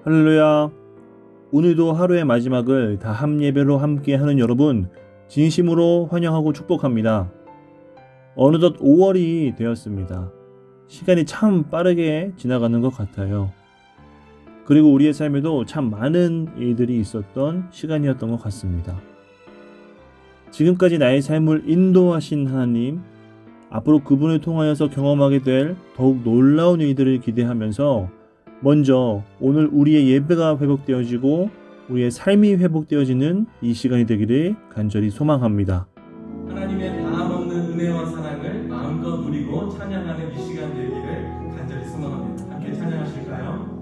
할렐루야. 오늘도 하루의 마지막을 다함 예배로 함께 하는 여러분 진심으로 환영하고 축복합니다. 어느덧 5월이 되었습니다. 시간이 참 빠르게 지나가는 것 같아요. 그리고 우리의 삶에도 참 많은 일들이 있었던 시간이었던 것 같습니다. 지금까지 나의 삶을 인도하신 하나님, 앞으로 그분을 통하여서 경험하게 될 더욱 놀라운 일들을 기대하면서 먼저 오늘 우리의 예배가 회복되어지고 우리의 삶이 회복되어지는 이 시간이 되기를 간절히 소망합니다. 하나님의 다함없는 은혜와 사랑을 마음껏 누리고 찬양하는 이 시간 되기를 간절히 소망합니다. 함께 찬양하실까요?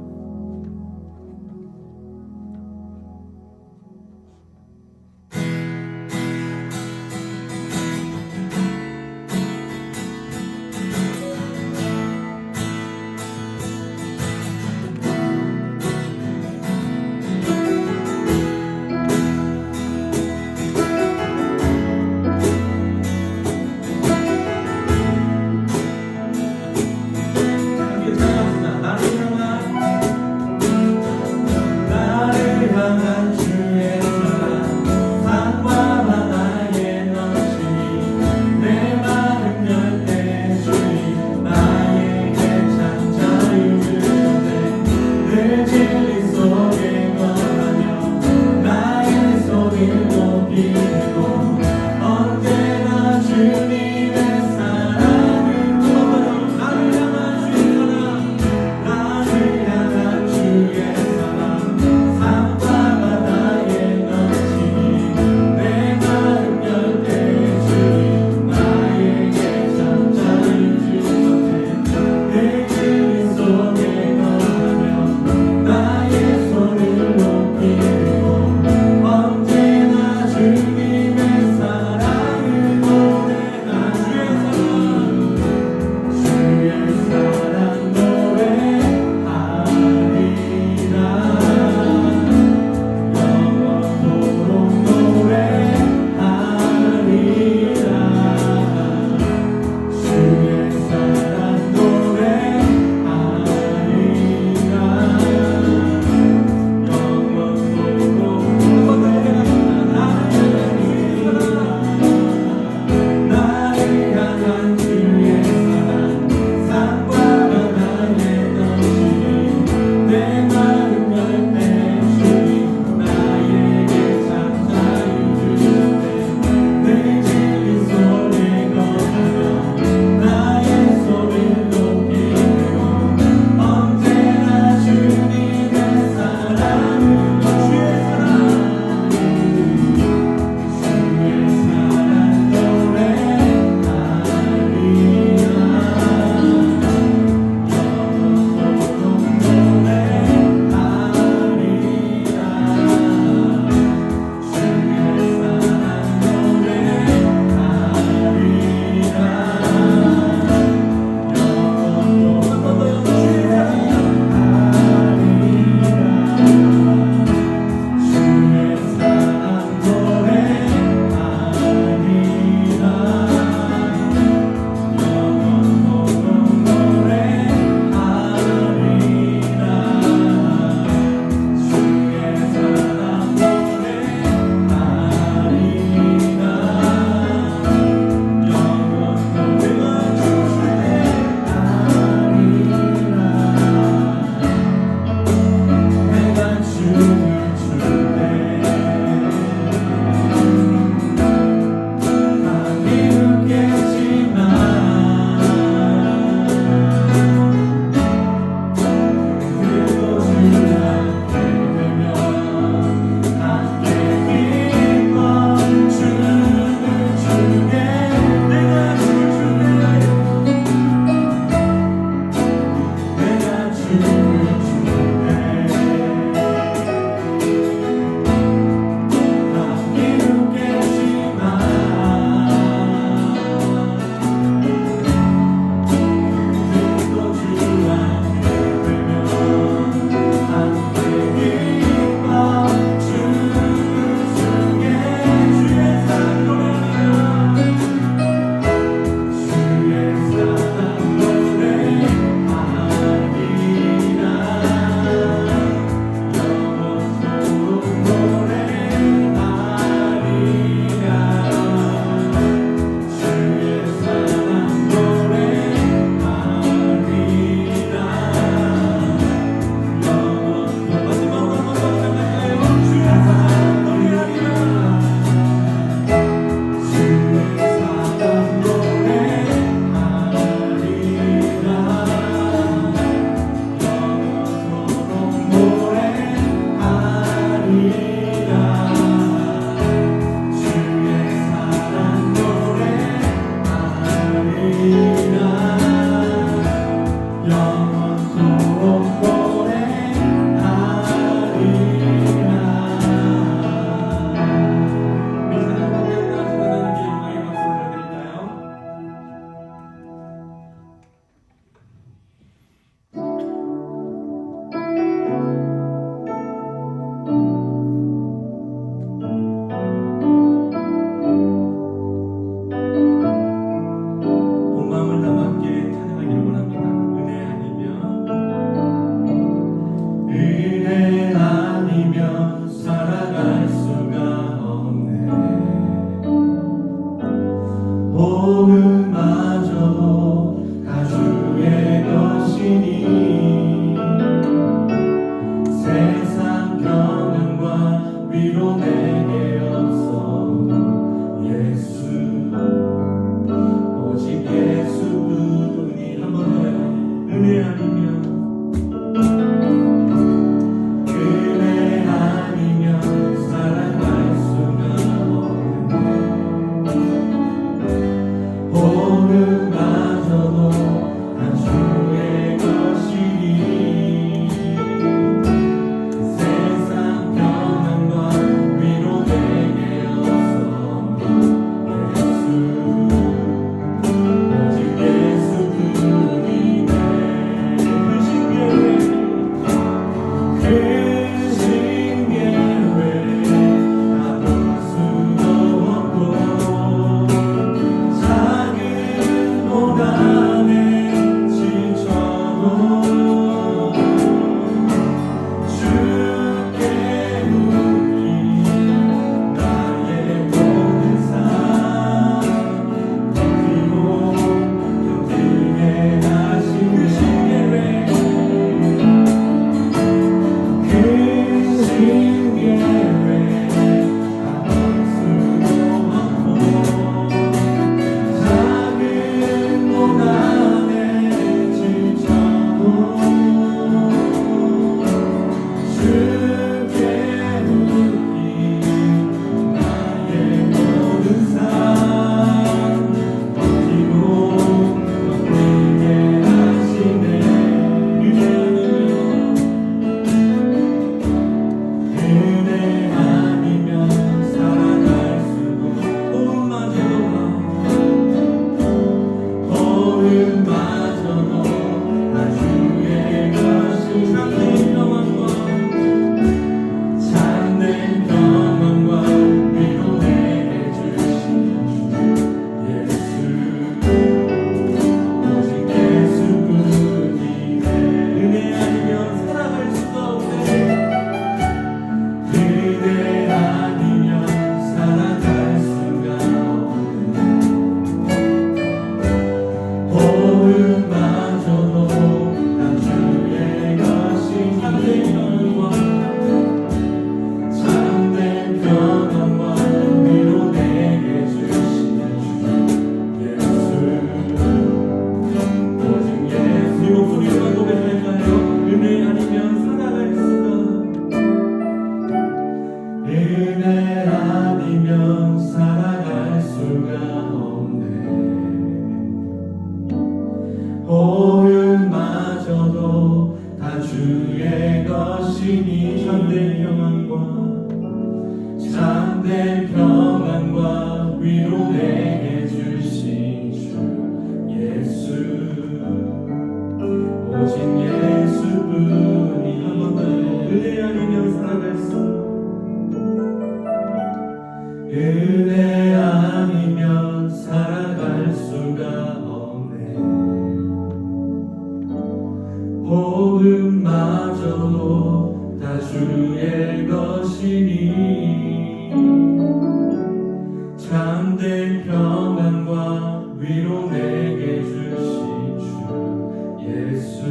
위로 내게 주신 주 예수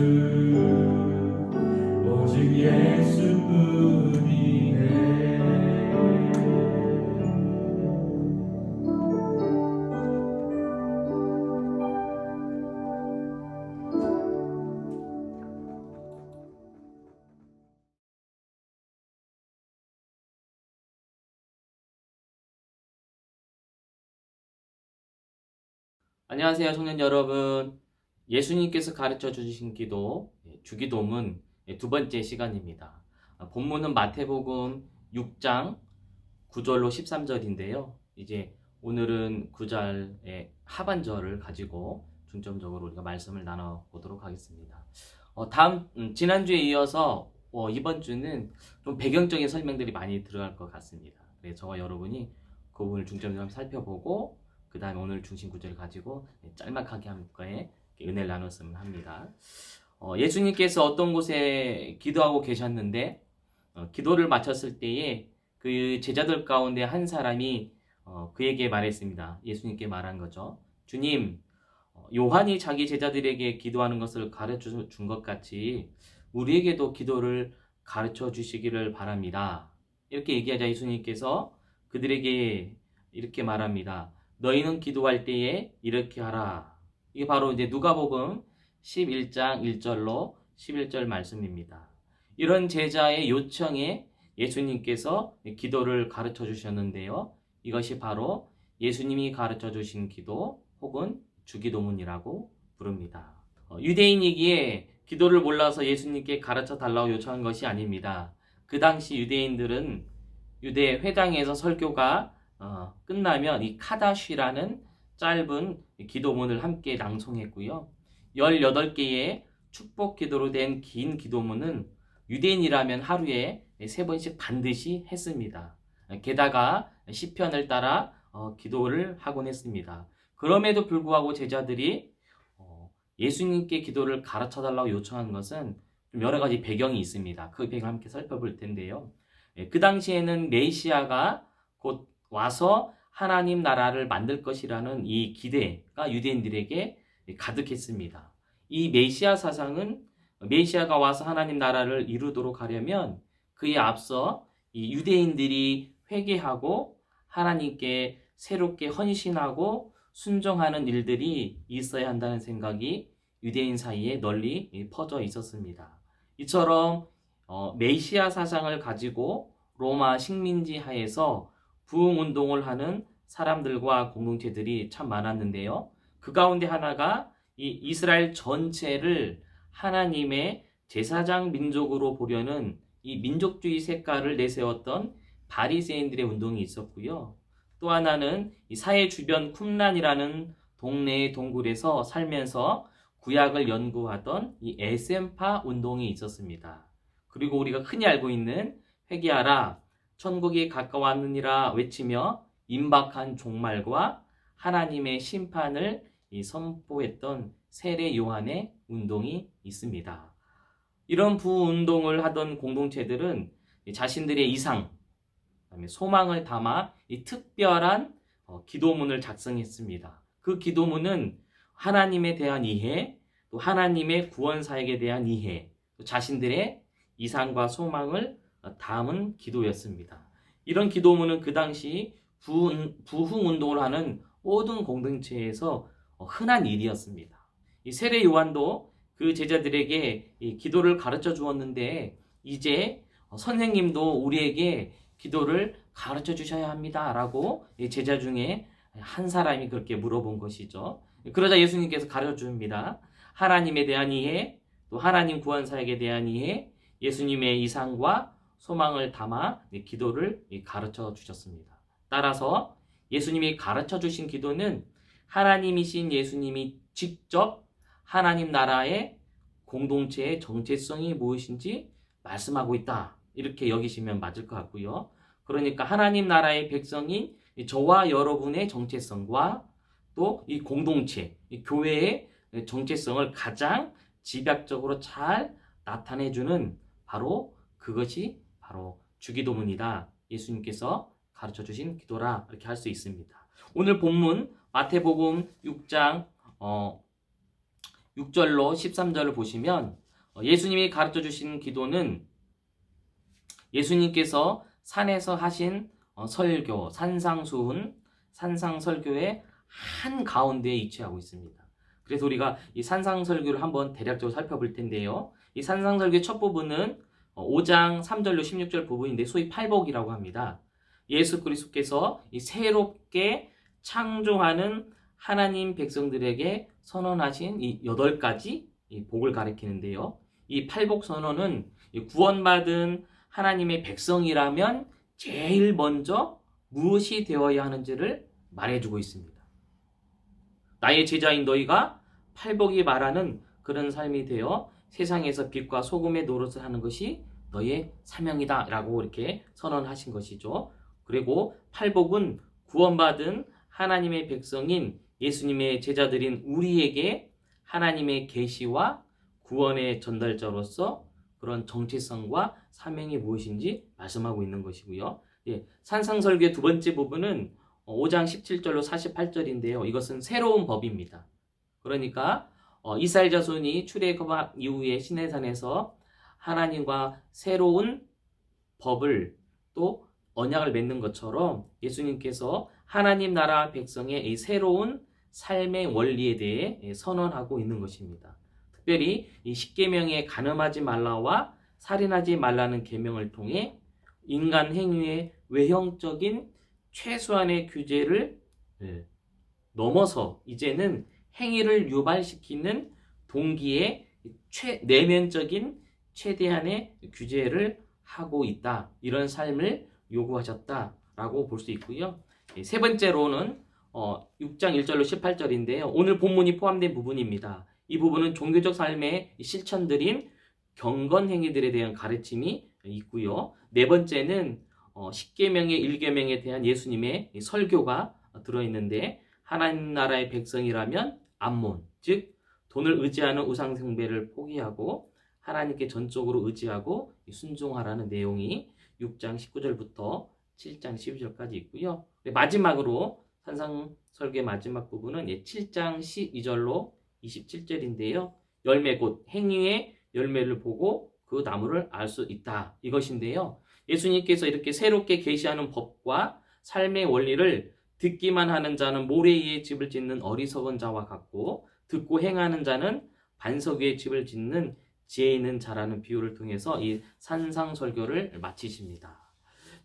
오직 예수뿐이네. 안녕하세요, 청년 여러분. 예수님께서 가르쳐 주신 기도, 주기도문 두 번째 시간입니다. 본문은 마태복음 6장 9절로 13절인데요. 이제 오늘은 9절의 하반절을 가지고 중점적으로 우리가 말씀을 나눠보도록 하겠습니다. 지난주에 이어서 이번 주는 좀 배경적인 설명들이 많이 들어갈 것 같습니다. 그래서 저와 여러분이 그 부분을 중점적으로 살펴보고 그 다음에 오늘 중심 구절을 가지고 짤막하게 함께 은혜를 나눴으면 합니다. 예수님께서 어떤 곳에 기도하고 계셨는데 기도를 마쳤을 때에 그 제자들 가운데 한 사람이 그에게 말했습니다. 예수님께 말한 거죠. 주님, 요한이 자기 제자들에게 기도하는 것을 가르쳐 준 것 같이 우리에게도 기도를 가르쳐 주시기를 바랍니다. 이렇게 얘기하자 예수님께서 그들에게 이렇게 말합니다. 너희는 기도할 때에 이렇게 하라. 이게 바로 이제 누가복음 11장 1절로 11절 말씀입니다. 이런 제자의 요청에 예수님께서 기도를 가르쳐 주셨는데요. 이것이 바로 예수님이 가르쳐 주신 기도 혹은 주기도문이라고 부릅니다. 유대인이기에 기도를 몰라서 예수님께 가르쳐 달라고 요청한 것이 아닙니다. 그 당시 유대인들은 유대 회당에서 설교가 끝나면 이 카다쉬라는 짧은 기도문을 함께 낭송했고요. 18개의 축복 기도로 된 긴 기도문은 유대인이라면 하루에 3번씩 반드시 했습니다. 게다가 시편을 따라 기도를 하곤 했습니다. 그럼에도 불구하고 제자들이 예수님께 기도를 가르쳐 달라고 요청한 것은 좀 여러 가지 배경이 있습니다. 그 배경을 함께 살펴볼 텐데요. 그 당시에는 메시아가 곧 와서 하나님 나라를 만들 것이라는 이 기대가 유대인들에게 가득했습니다. 이 메시아 사상은 메시아가 와서 하나님 나라를 이루도록 하려면 그에 앞서 이 유대인들이 회개하고 하나님께 새롭게 헌신하고 순종하는 일들이 있어야 한다는 생각이 유대인 사이에 널리 퍼져 있었습니다. 이처럼 메시아 사상을 가지고 로마 식민지 하에서 부흥운동을 하는 사람들과 공동체들이 참 많았는데요. 그 가운데 하나가 이 이스라엘 전체를 하나님의 제사장 민족으로 보려는 이 민족주의 색깔을 내세웠던 바리새인들의 운동이 있었고요. 또 하나는 이 사해 주변 쿰란이라는 동네의 동굴에서 살면서 구약을 연구하던 이 에센파 운동이 있었습니다. 그리고 우리가 흔히 알고 있는 회개하라, 천국이 가까웠느니라 외치며 임박한 종말과 하나님의 심판을 선포했던 세례 요한의 운동이 있습니다. 이런 부운동을 하던 공동체들은 자신들의 이상, 그다음에 소망을 담아 이 특별한 기도문을 작성했습니다. 그 기도문은 하나님에 대한 이해, 또 하나님의 구원 사역에 대한 이해, 또 자신들의 이상과 소망을 담은 기도였습니다. 이런 기도문은 그 당시 부흥운동을 하는 모든 공동체에서 흔한 일이었습니다. 이 세례 요한도 그 제자들에게 이 기도를 가르쳐 주었는데 이제 선생님도 우리에게 기도를 가르쳐 주셔야 합니다 라고 제자 중에 한 사람이 그렇게 물어본 것이죠. 그러자 예수님께서 가르쳐 줍니다. 하나님에 대한 이해, 또 하나님 구원 사역에 대한 이해, 예수님의 이상과 소망을 담아 기도를 가르쳐 주셨습니다. 따라서 예수님이 가르쳐 주신 기도는 하나님이신 예수님이 직접 하나님 나라의 공동체의 정체성이 무엇인지 말씀하고 있다. 이렇게 여기시면 맞을 것 같고요. 그러니까 하나님 나라의 백성인 저와 여러분의 정체성과 또 이 공동체, 이 교회의 정체성을 가장 집약적으로 잘 나타내주는 바로 그것이 바로 주기도문이다. 예수님께서 가르쳐 주신 기도라 이렇게 할 수 있습니다. 오늘 본문 마태복음 6장 6절로 13절을 보시면 예수님이 가르쳐 주신 기도는 예수님께서 산에서 하신 설교, 산상설교의 한 가운데에 위치하고 있습니다. 그래서 우리가 이 산상설교를 한번 대략적으로 살펴볼 텐데요. 이 산상설교의 첫 부분은 5장 3절로 16절 부분인데 소위 팔복이라고 합니다. 예수 그리스도께서 이 새롭게 창조하는 하나님 백성들에게 선언하신 이 8가지 이 복을 가리키는데요. 이 팔복 선언은 구원받은 하나님의 백성이라면 제일 먼저 무엇이 되어야 하는지를 말해주고 있습니다. 나의 제자인 너희가 팔복이 말하는 그런 삶이 되어 세상에서 빛과 소금의 노릇을 하는 것이 너의 사명이다 라고 이렇게 선언하신 것이죠. 그리고 팔복은 구원받은 하나님의 백성인 예수님의 제자들인 우리에게 하나님의 계시와 구원의 전달자로서 그런 정체성과 사명이 무엇인지 말씀하고 있는 것이고요. 산상설교의 두 번째 부분은 5장 17절로 48절인데요. 이것은 새로운 법입니다. 그러니까 이스라엘 자손이 출애굽 이후에 시내산에서 하나님과 새로운 법을 또 언약을 맺는 것처럼 예수님께서 하나님 나라 백성의 이 새로운 삶의 원리에 대해 선언하고 있는 것입니다. 특별히 이 십계명의 간음하지 말라와 살인하지 말라는 계명을 통해 인간 행위의 외형적인 최소한의 규제를 넘어서 이제는 행위를 유발시키는 동기의 내면적인 최대한의 규제를 하고 있다. 이런 삶을 요구하셨다라고 볼 수 있고요. 세 번째로는 6장 1절로 18절인데요. 오늘 본문이 포함된 부분입니다. 이 부분은 종교적 삶의 실천들인 경건 행위들에 대한 가르침이 있고요. 네 번째는 10계명의 1계명에 대한 예수님의 설교가 들어있는데 하나님 나라의 백성이라면 암몬, 즉 돈을 의지하는 우상 숭배를 포기하고 하나님께 전적으로 의지하고 순종하라는 내용이 6장 19절부터 7장 12절까지 있고요. 마지막으로 산상설교의 마지막 부분은 7장 12절로 27절인데요. 열매 곧 행위의 열매를 보고 그 나무를 알 수 있다. 이것인데요. 예수님께서 이렇게 새롭게 계시하는 법과 삶의 원리를 듣기만 하는 자는 모래 위에 집을 짓는 어리석은 자와 같고 듣고 행하는 자는 반석 위에 집을 짓는 지혜 있는 자라는 비유를 통해서 이 산상설교를 마치십니다.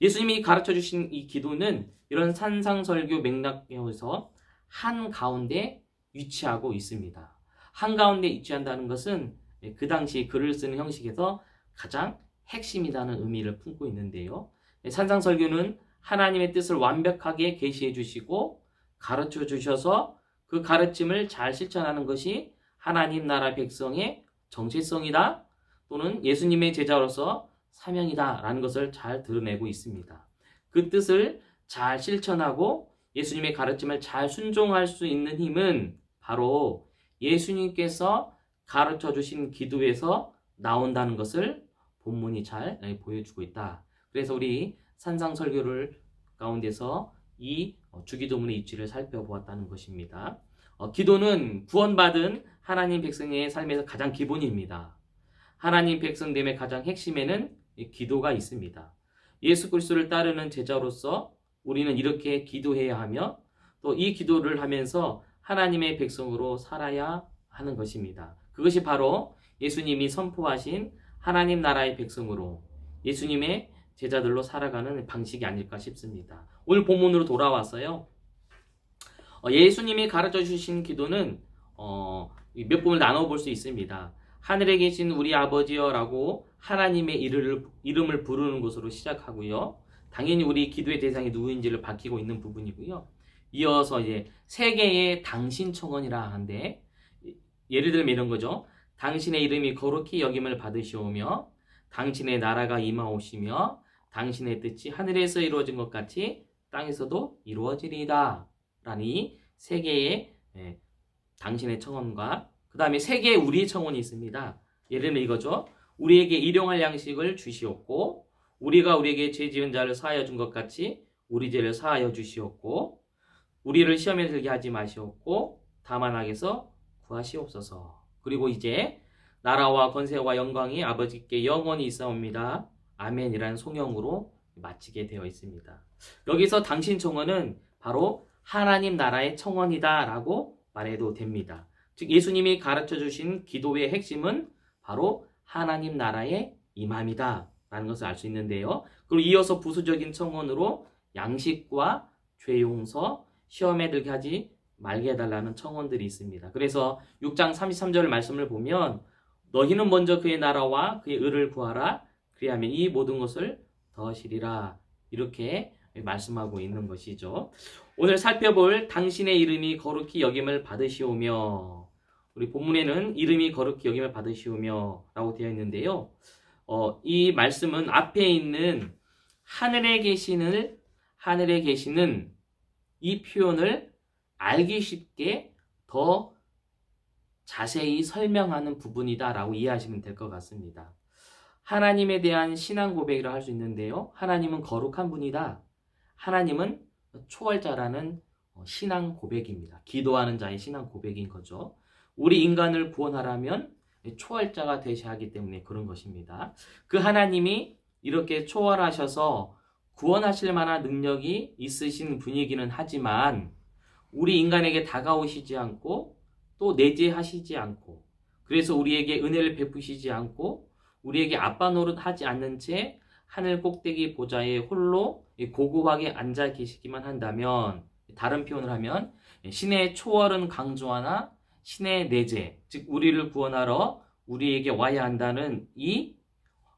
예수님이 가르쳐 주신 이 기도는 이런 산상설교 맥락에서 한가운데 위치하고 있습니다. 한가운데 위치한다는 것은 그 당시 글을 쓰는 형식에서 가장 핵심이라는 의미를 품고 있는데요. 산상설교는 하나님의 뜻을 완벽하게 계시해 주시고 가르쳐 주셔서 그 가르침을 잘 실천하는 것이 하나님 나라 백성의 정체성이다 또는 예수님의 제자로서 사명이다 라는 것을 잘 드러내고 있습니다. 그 뜻을 잘 실천하고 예수님의 가르침을 잘 순종할 수 있는 힘은 바로 예수님께서 가르쳐 주신 기도에서 나온다는 것을 본문이 잘 보여주고 있다. 그래서 우리 산상설교를 가운데서 이 주기도문의 이치를 살펴보았다는 것입니다. 기도는 구원받은 하나님 백성의 삶에서 가장 기본입니다. 하나님 백성됨의 가장 핵심에는 기도가 있습니다. 예수 그리스도를 따르는 제자로서 우리는 이렇게 기도해야 하며 또 이 기도를 하면서 하나님의 백성으로 살아야 하는 것입니다. 그것이 바로 예수님이 선포하신 하나님 나라의 백성으로 예수님의 제자들로 살아가는 방식이 아닐까 싶습니다. 오늘 본문으로 돌아왔어요. 예수님이 가르쳐 주신 기도는 몇 부분을 나눠볼 수 있습니다. 하늘에 계신 우리 아버지여 라고 하나님의 이름을 부르는 것으로 시작하고요. 당연히 우리 기도의 대상이 누구인지를 밝히고 있는 부분이고요. 이어서 이제 세계의 당신 청원이라 하는데 예를 들면 이런 거죠. 당신의 이름이 거룩히 여김을 받으시오며 당신의 나라가 임하오시며 당신의 뜻이 하늘에서 이루어진 것 같이 땅에서도 이루어지리이다 라니 세계의 당신의 청원과 그 다음에 세계에 우리의 청원이 있습니다. 예를 들면 이거죠. 우리에게 일용할 양식을 주시옵고 우리가 우리에게 죄 지은 자를 사하여 준 것 같이 우리 죄를 사하여 주시옵고 우리를 시험에 들게 하지 마시옵고 다만 악에서 구하시옵소서. 그리고 이제 나라와 권세와 영광이 아버지께 영원히 있사옵니다. 아멘이라는 송영으로 마치게 되어 있습니다. 여기서 당신 청원은 바로 하나님 나라의 청원이다 라고 말해도 됩니다. 즉 예수님이 가르쳐 주신 기도의 핵심은 바로 하나님 나라의 임함이다 라는 것을 알 수 있는데요. 그리고 이어서 부수적인 청원으로 양식과 죄 용서, 시험에 들게 하지 말게 해달라는 청원들이 있습니다. 그래서 6장 33절 말씀을 보면 너희는 먼저 그의 나라와 그의 의를 구하라. 그리하면 이 모든 것을 더하시리라. 이렇게 말씀하고 있는 것이죠. 오늘 살펴볼 당신의 이름이 거룩히 여김을 받으시오며, 우리 본문에는 이름이 거룩히 여김을 받으시오며 라고 되어 있는데요. 이 말씀은 앞에 있는 하늘에 계시는 이 표현을 알기 쉽게 더 자세히 설명하는 부분이다 라고 이해하시면 될 것 같습니다. 하나님에 대한 신앙 고백이라 할 수 있는데요. 하나님은 거룩한 분이다. 하나님은 초월자라는 신앙 고백입니다. 기도하는 자의 신앙 고백인 거죠. 우리 인간을 구원하라면 초월자가 되셔야 하기 때문에 그런 것입니다. 그 하나님이 이렇게 초월하셔서 구원하실 만한 능력이 있으신 분이기는 하지만 우리 인간에게 다가오시지 않고 또 내재하시지 않고, 그래서 우리에게 은혜를 베푸시지 않고 우리에게 아빠 노릇하지 않는 채 하늘 꼭대기 보좌에 홀로 고고하게 앉아 계시기만 한다면, 다른 표현을 하면 신의 초월은 강조하나 신의 내재, 즉 우리를 구원하러 우리에게 와야 한다는 이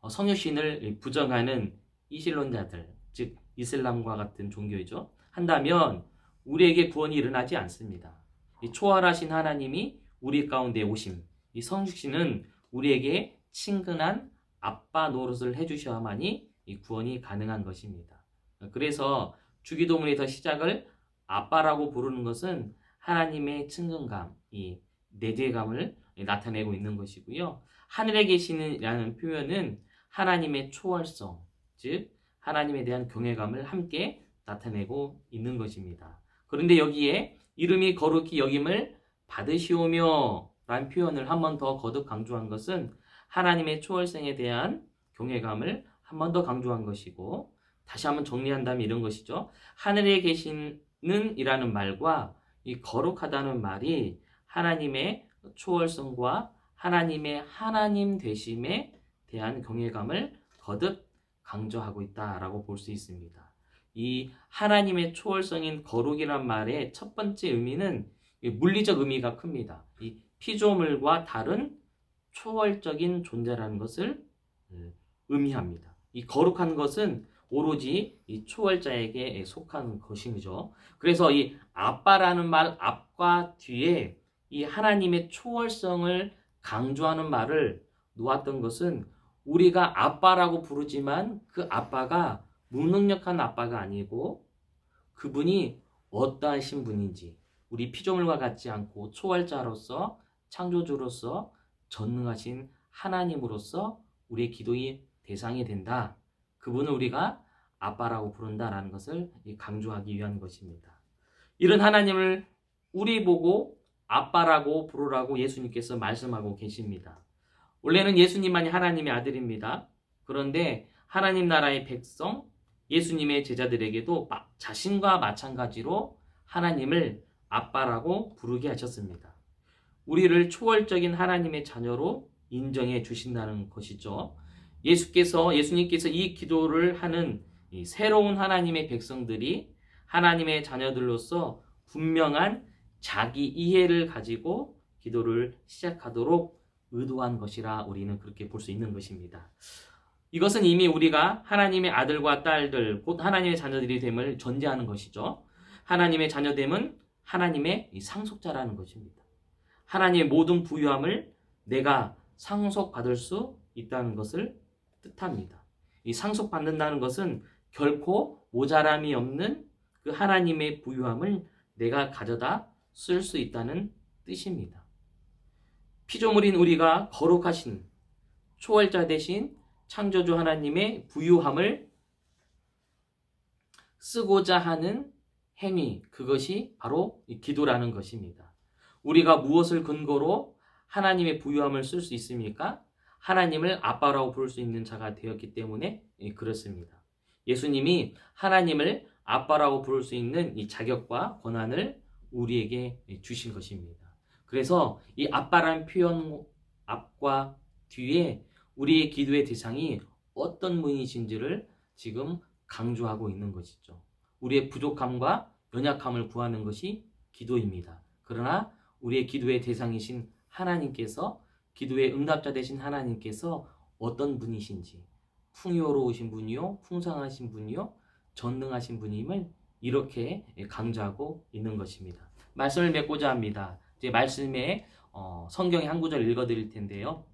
성육신을 부정하는 이슬론자들, 즉 이슬람과 같은 종교이죠. 한다면 우리에게 구원이 일어나지 않습니다. 이 초월하신 하나님이 우리 가운데 오심, 이 성육신은 우리에게 친근한 아빠 노릇을 해주셔야만이 이 구원이 가능한 것입니다. 그래서 주기도문에서 시작을 아빠라고 부르는 것은 하나님의 친근감, 이 내재감을 나타내고 있는 것이고요. 하늘에 계시는이라는 표현은 하나님의 초월성, 즉 하나님에 대한 경외감을 함께 나타내고 있는 것입니다. 그런데 여기에 이름이 거룩히 여김을 받으시오며 라는 표현을 한 번 더 거듭 강조한 것은 하나님의 초월성에 대한 경외감을 한 번 더 강조한 것이고, 다시 한번 정리한다면 이런 것이죠. 하늘에 계시는 이라는 말과 이 거룩하다는 말이 하나님의 초월성과 하나님의 하나님 되심에 대한 경외감을 거듭 강조하고 있다라고 볼 수 있습니다. 이 하나님의 초월성인 거룩이란 말의 첫 번째 의미는 물리적 의미가 큽니다. 이 피조물과 다른 초월적인 존재라는 것을 의미합니다. 이 거룩한 것은 오로지 이 초월자에게 속한 것이죠. 그래서 이 아빠라는 말 앞과 뒤에 이 하나님의 초월성을 강조하는 말을 놓았던 것은 우리가 아빠라고 부르지만 그 아빠가 무능력한 아빠가 아니고 그분이 어떠하신 분인지, 우리 피조물과 같지 않고 초월자로서 창조주로서 전능하신 하나님으로서 우리의 기도의 대상이 된다. 그분을 우리가 아빠라고 부른다라는 것을 강조하기 위한 것입니다. 이런 하나님을 우리 보고 아빠라고 부르라고 예수님께서 말씀하고 계십니다. 원래는 예수님만이 하나님의 아들입니다. 그런데 하나님 나라의 백성, 예수님의 제자들에게도 자신과 마찬가지로 하나님을 아빠라고 부르게 하셨습니다. 우리를 초월적인 하나님의 자녀로 인정해 주신다는 것이죠. 예수님께서 이 기도를 하는 이 새로운 하나님의 백성들이 하나님의 자녀들로서 분명한 자기 이해를 가지고 기도를 시작하도록 의도한 것이라 우리는 그렇게 볼 수 있는 것입니다. 이것은 이미 우리가 하나님의 아들과 딸들, 곧 하나님의 자녀들이 됨을 전제하는 것이죠. 하나님의 자녀됨은 하나님의 상속자라는 것입니다. 하나님의 모든 부유함을 내가 상속받을 수 있다는 것을 뜻합니다. 이 상속받는다는 것은 결코 모자람이 없는 그 하나님의 부유함을 내가 가져다 쓸 수 있다는 뜻입니다. 피조물인 우리가 거룩하신 초월자 대신 창조주 하나님의 부유함을 쓰고자 하는 행위, 그것이 바로 이 기도라는 것입니다. 우리가 무엇을 근거로 하나님의 부유함을 쓸 수 있습니까? 하나님을 아빠라고 부를 수 있는 자가 되었기 때문에 그렇습니다. 예수님이 하나님을 아빠라고 부를 수 있는 이 자격과 권한을 우리에게 주신 것입니다. 그래서 이 아빠라는 표현 앞과 뒤에 우리의 기도의 대상이 어떤 분이신지를 지금 강조하고 있는 것이죠. 우리의 부족함과 연약함을 구하는 것이 기도입니다. 그러나 우리의 기도의 대상이신 하나님께서, 기도의 응답자 되신 하나님께서 어떤 분이신지, 풍요로우신 분이요, 풍성하신 분이요, 전능하신 분임을 이렇게 강조하고 있는 것입니다. 말씀을 맺고자 합니다. 이제 말씀에 성경의 한 구절 읽어드릴 텐데요.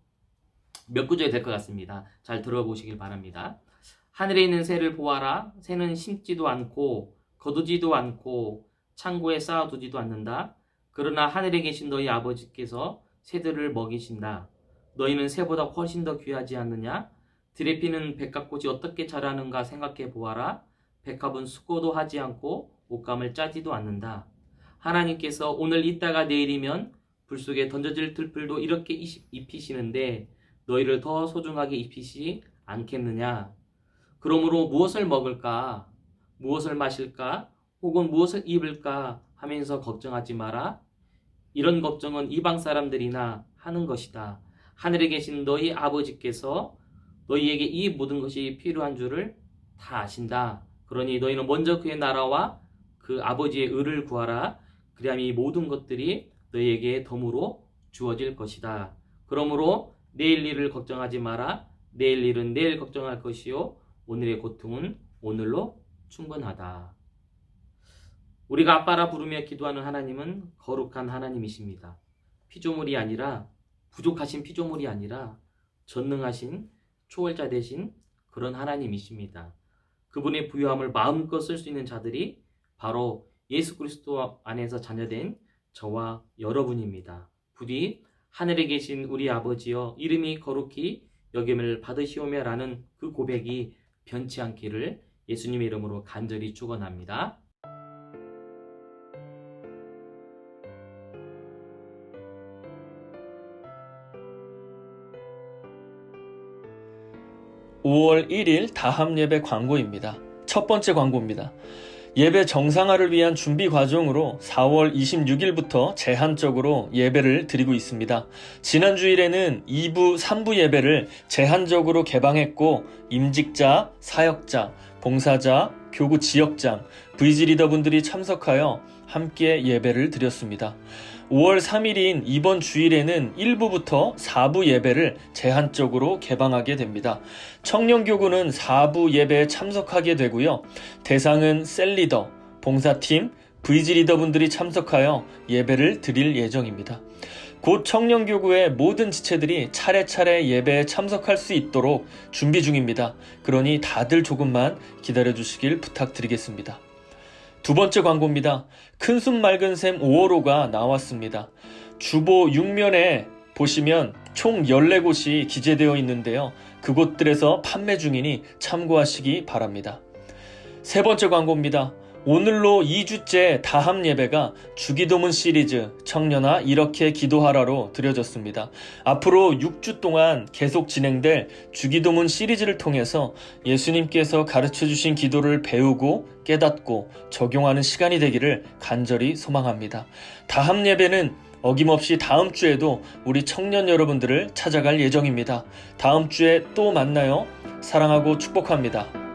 몇 구절이 될 것 같습니다. 잘 들어보시길 바랍니다. 하늘에 있는 새를 보아라. 새는 심지도 않고 거두지도 않고 창고에 쌓아두지도 않는다. 그러나 하늘에 계신 너희 아버지께서 새들을 먹이신다. 너희는 새보다 훨씬 더 귀하지 않느냐? 들에 피는 백합꽃이 어떻게 자라는가 생각해 보아라. 백합은 수고도 하지 않고 옷감을 짜지도 않는다. 하나님께서 오늘 있다가 내일이면 불 속에 던져질 들풀도 이렇게 입히시는데 너희를 더 소중하게 입히시지 않겠느냐? 그러므로 무엇을 먹을까? 무엇을 마실까? 혹은 무엇을 입을까? 하면서 걱정하지 마라. 이런 걱정은 이방 사람들이나 하는 것이다. 하늘에 계신 너희 아버지께서 너희에게 이 모든 것이 필요한 줄을 다 아신다. 그러니 너희는 먼저 그의 나라와 그 아버지의 의를 구하라. 그리하면 이 모든 것들이 너희에게 덤으로 주어질 것이다. 그러므로 내일 일을 걱정하지 마라. 내일 일은 내일 걱정할 것이요 오늘의 고통은 오늘로 충분하다. 우리가 아빠라 부르며 기도하는 하나님은 거룩한 하나님이십니다. 피조물이 아니라, 부족하신 피조물이 아니라 전능하신 초월자 되신 그런 하나님이십니다. 그분의 부유함을 마음껏 쓸 수 있는 자들이 바로 예수 그리스도 안에서 자녀된 저와 여러분입니다. 부디 하늘에 계신 우리 아버지여 이름이 거룩히 여김을 받으시오며 라는 그 고백이 변치 않기를 예수님의 이름으로 간절히 축원합니다. (5월 1일) 다함 예배 광고입니다. 첫 번째 광고입니다. 예배 정상화를 위한 준비 과정으로 4월 26일부터 제한적으로 예배를 드리고 있습니다. 지난 주일에는 2부, 3부 예배를 제한적으로 개방했고 임직자, 사역자, 봉사자, 교구 지역장, VG 리더분들이 참석하여 함께 예배를 드렸습니다. 5월 3일인 이번 주일에는 1부부터 4부 예배를 제한적으로 개방하게 됩니다. 청년교구는 4부 예배에 참석하게 되고요. 대상은 셀리더, 봉사팀, VG 리더분들이 참석하여 예배를 드릴 예정입니다. 곧 청년교구의 모든 지체들이 차례차례 예배에 참석할 수 있도록 준비 중입니다. 그러니 다들 조금만 기다려주시길 부탁드리겠습니다. 두 번째 광고입니다. 큰숨 맑은 샘 5월호가 나왔습니다. 주보 6면에 보시면 총 14곳이 기재되어 있는데요. 그곳들에서 판매 중이니 참고하시기 바랍니다. 세 번째 광고입니다. 오늘로 2주째 다함 예배가 주기도문 시리즈 청년아 이렇게 기도하라로 드려졌습니다. 앞으로 6주 동안 계속 진행될 주기도문 시리즈를 통해서 예수님께서 가르쳐주신 기도를 배우고 깨닫고 적용하는 시간이 되기를 간절히 소망합니다. 다함 예배는 어김없이 다음 주에도 우리 청년 여러분들을 찾아갈 예정입니다. 다음 주에 또 만나요. 사랑하고 축복합니다.